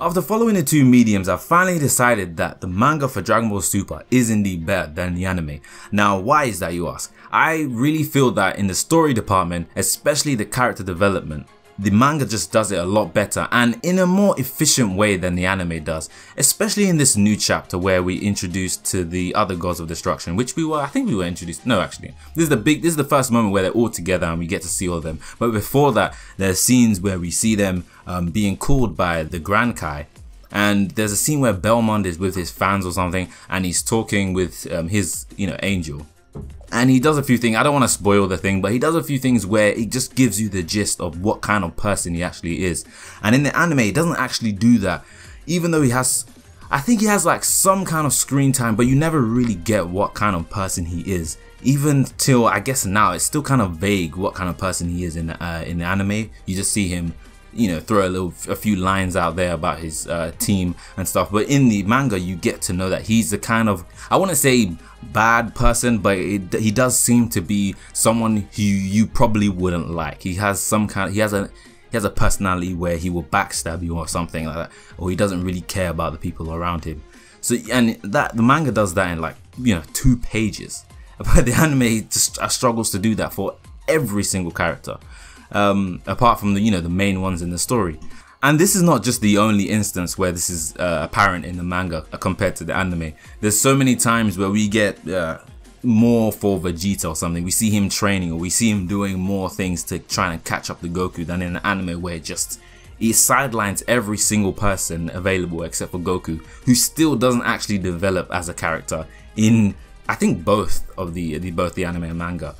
After following the two mediums, I've finally decided that the manga for Dragon Ball Super is indeed better than the anime. Now, why is that, you ask? I really feel that in the story department, especially the character development, the manga just does it a lot better and in a more efficient way than the anime does, especially in this new chapter where we introduced to the other gods of destruction, which I think we were introduced, no actually, this is the first moment where they're all together and we get to see all of them. But before that, there's scenes where we see them being called by the Grand Kai, and there's a scene where Belmont is with his fans or something and he's talking with his, angel. And he does a few things, I don't want to spoil the thing, but he does a few things where it just gives you the gist of what kind of person he actually is. And in the anime, he doesn't actually do that, even though I think he has like some kind of screen time, but you never really get what kind of person he is. Even till, I guess now, it's still kind of vague what kind of person he is in the anime. You just see him, throw a few lines out there about his team and stuff. But in the manga, you get to know that he's the kind of, I wouldn't say bad person, but he does seem to be someone who you probably wouldn't like. He has a personality where he will backstab you or something like that, or he doesn't really care about the people around him. So, and the manga does that in like 2 pages, but the anime just struggles to do that for every single character, apart from the main ones in the story. And this is not just the only instance where this is apparent in the manga compared to the anime. There's so many times where we get more for Vegeta or something. We see him training, or we see him doing more things to try and catch up to Goku than in the anime, where he sidelines every single person available except for Goku, who still doesn't actually develop as a character in, I think, both the anime and manga.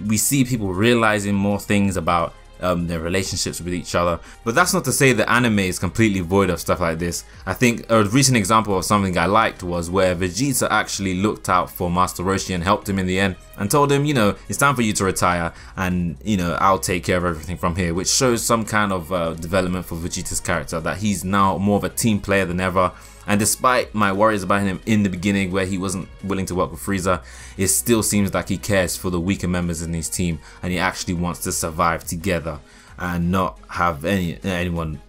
We see people realizing more things about their relationships with each other, but that's not to say the anime is completely void of stuff like this. I think a recent example of something I liked was where Vegeta actually looked out for Master Roshi and helped him in the end and told him, it's time for you to retire and I'll take care of everything from here, which shows some kind of development for Vegeta's character, that he's now more of a team player than ever. And despite my worries about him in the beginning where he wasn't willing to work with Frieza, it still seems like he cares for the weaker members in his team and he actually wants to survive together and not have anyone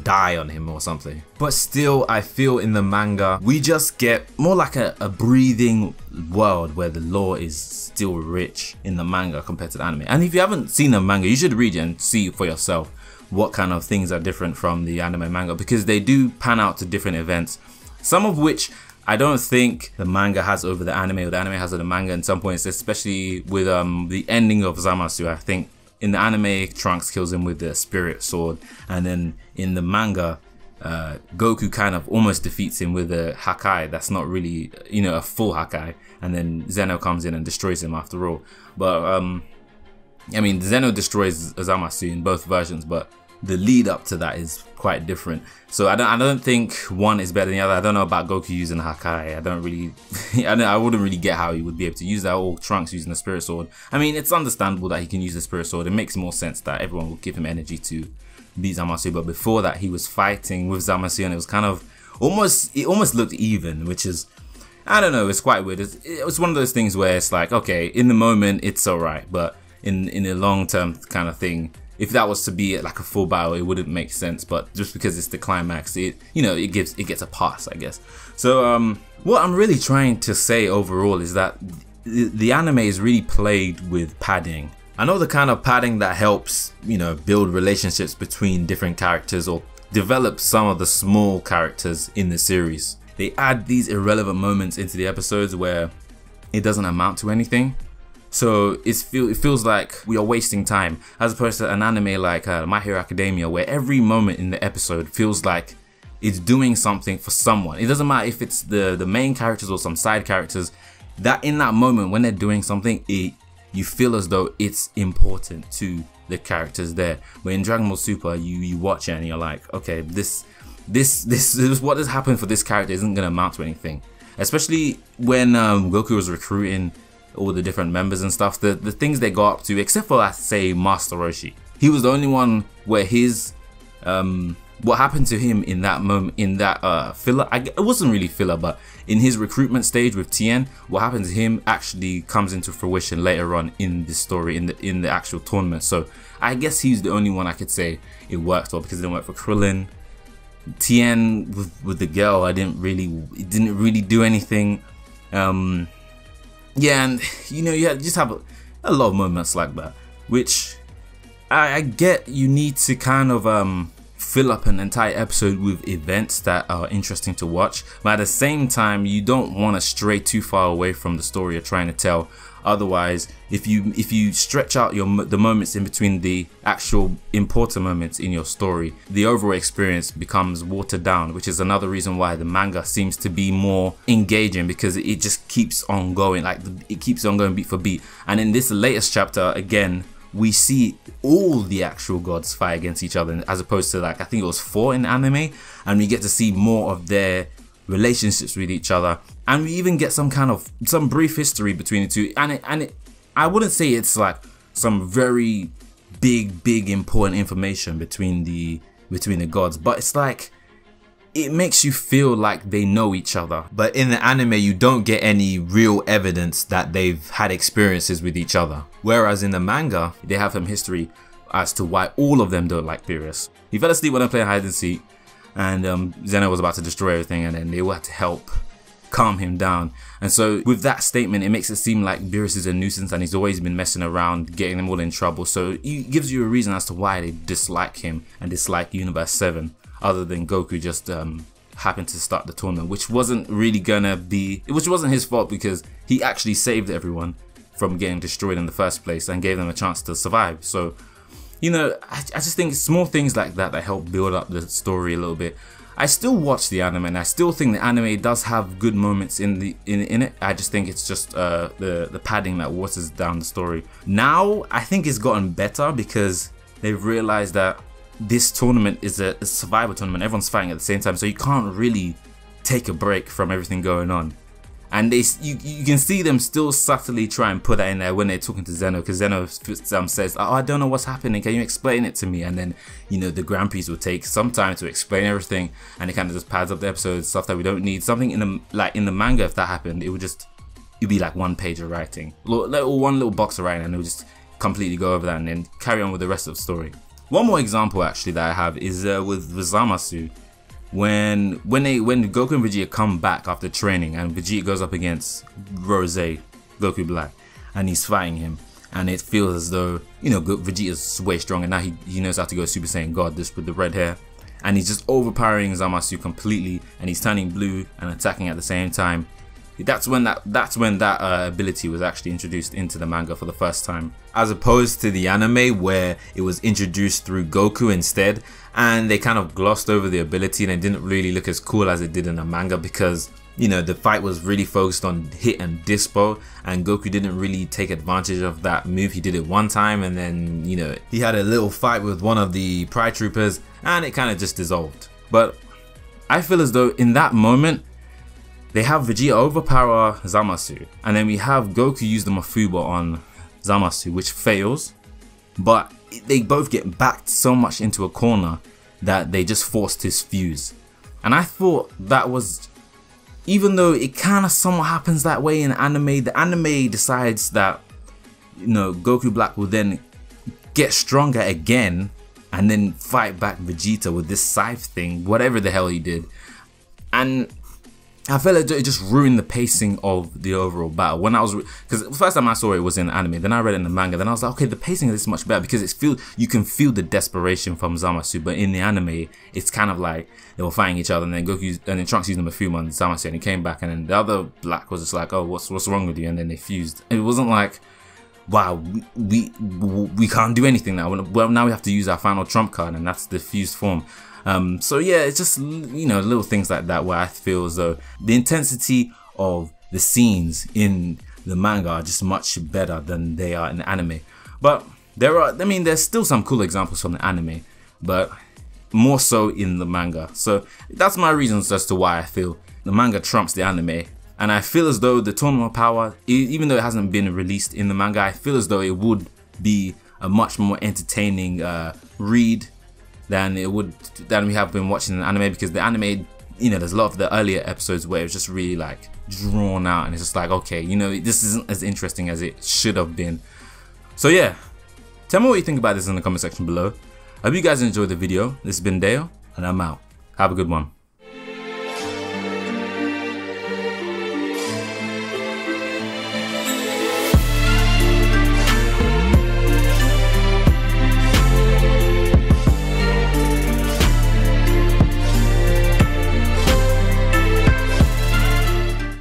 die on him or something. But still, I feel in the manga we just get more like a breathing world where the lore is still rich in the manga compared to the anime. And if you haven't seen the manga, you should read it and see for yourself what kind of things are different from the anime manga, because they do pan out to different events, some of which I don't think the manga has over the anime, or the anime has over the manga in some points, especially with the ending of Zamasu. I think in the anime, Trunks kills him with the spirit sword, and then in the manga, Goku kind of almost defeats him with a Hakai that's not really, a full Hakai, and then Zeno comes in and destroys him after all. But I mean, Zeno destroys Zamasu in both versions, but the lead up to that is quite different. So I don't think one is better than the other. I don't know about Goku using Hakai. I don't really, I wouldn't really get how he would be able to use that, or Trunks using the Spirit Sword. I mean, it's understandable that he can use the Spirit Sword. It makes more sense that everyone will give him energy to beat Zamasu. But before that, he was fighting with Zamasu, and it was kind of it almost looked even, which is, I don't know, it's quite weird. It's one of those things where it's like, okay, in the moment it's alright, but in the long term kind of thing, if that was to be like a full battle, it wouldn't make sense. But just because it's the climax, it gets a pass, I guess. So what I'm really trying to say overall is that the anime is really played with padding. I know the kind of padding that helps build relationships between different characters or develop some of the small characters in the series. They add these irrelevant moments into the episodes where it doesn't amount to anything. So it feels like we are wasting time, as opposed to an anime like My Hero Academia, where every moment in the episode feels like it's doing something for someone. It doesn't matter if it's the main characters or some side characters, that in that moment when they're doing something, you feel as though it's important to the characters there. But in Dragon Ball Super, you watch it and you're like, okay, this what has happened for this character isn't going to amount to anything. Especially when Goku was recruiting all the different members and stuff, the things they got up to, except for, let's say, Master Roshi. He was the only one where his what happened to him in that moment, in that filler, it wasn't really filler, but in his recruitment stage with Tien, what happened to him actually comes into fruition later on in the story, in the actual tournament. So I guess he's the only one I could say it worked for, because it didn't work for Krillin, Tien with the girl, it didn't really do anything. Yeah, and you know, you just have a lot of moments like that, which I get you need to kind of fill up an entire episode with events that are interesting to watch, but at the same time you don't want to stray too far away from the story you're trying to tell. Otherwise, if you stretch out the moments in between the actual important moments in your story, the overall experience becomes watered down, which is another reason why the manga seems to be more engaging, because it just keeps on going, like it keeps on going beat for beat. And in this latest chapter, again, we see all the actual gods fight against each other, as opposed to, like, I think it was 4 in anime, and we get to see more of their relationships with each other, and we even get some brief history between the two. And I wouldn't say it's like some very big important information between the gods, but it's like it makes you feel like they know each other. But in the anime, you don't get any real evidence that they've had experiences with each other, whereas in the manga they have some history as to why all of them don't like Beerus. He fell asleep when I'm playing hide and seek, and Zeno was about to destroy everything, and then they had to help calm him down. And so with that statement, it makes it seem like Beerus is a nuisance and he's always been messing around, getting them all in trouble. So it gives you a reason as to why they dislike him and dislike Universe 7, other than Goku just happened to start the tournament, which wasn't really gonna be, which wasn't his fault, because he actually saved everyone from getting destroyed in the first place and gave them a chance to survive. So, you know, I just think small things like that help build up the story a little bit. I still watch the anime, and I still think the anime does have good moments in it. I just think it's just the padding that waters down the story. Now I think it's gotten better because they've realized that this tournament is a survival tournament. Everyone's fighting at the same time, so you can't really take a break from everything going on. And you can see them still subtly try and put that in there when they're talking to Zeno, because Zeno says, "Oh, I don't know what's happening. Can you explain it to me?" And then, you know, the Grand Prix will take some time to explain everything, and it kind of just pads up the episode, stuff that we don't need. Something in the manga, if that happened, it'd be like 1 page of writing, one little box of writing, and it would just completely go over that and then carry on with the rest of the story. One more example actually that I have is with Zamasu. When Goku and Vegeta come back after training, and Vegeta goes up against Rose, Goku Black, and he's fighting him, and it feels as though, you know, Vegeta's way stronger now. He knows how to go Super Saiyan God, this with the red hair, and he's just overpowering Zamasu completely, and he's turning blue and attacking at the same time. That's when that ability was actually introduced into the manga for the first time, as opposed to the anime where it was introduced through Goku instead, and they kind of glossed over the ability and it didn't really look as cool as it did in the manga, because, you know, the fight was really focused on hit and dispo, and Goku didn't really take advantage of that move. He did it one time, and then, you know, he had a little fight with one of the Pride Troopers and it kind of just dissolved. But I feel as though in that moment they have Vegeta overpower Zamasu, and then we have Goku use the Mafuba on Zamasu, which fails, but they both get backed so much into a corner that they just forced his fuse. And I thought that was, even though it kind of somewhat happens that way in anime, the anime decides that, you know, Goku Black will then get stronger again and then fight back Vegeta with this scythe thing, whatever the hell he did. And I felt like it just ruined the pacing of the overall battle. Because the first time I saw it was in anime, then I read it in the manga, then I was like, okay, the pacing of this is much better, because you can feel the desperation from Zamasu. But in the anime, it's kind of like they were fighting each other, and then Trunks used the Mafuma on Zamasu, and he came back, and then the other Black was just like, oh, what's wrong with you? And then they fused. It wasn't like, wow, we can't do anything now. Well, now we have to use our final trump card, and that's the fused form. So yeah, it's just, you know, little things like that where I feel as though the intensity of the scenes in the manga are just much better than they are in the anime. But there's still some cool examples from the anime, but more so in the manga. So that's my reasons as to why I feel the manga trumps the anime. And I feel as though the Tournament of Power, even though it hasn't been released in the manga, I feel as though it would be a much more entertaining read than we have been watching in the anime, because the anime, you know, there's a lot of the earlier episodes where it's just really like drawn out, and it's just like, okay, you know, this isn't as interesting as it should have been. So yeah, tell me what you think about this in the comment section below. I hope you guys enjoyed the video. This has been Dale, and I'm out. Have a good one.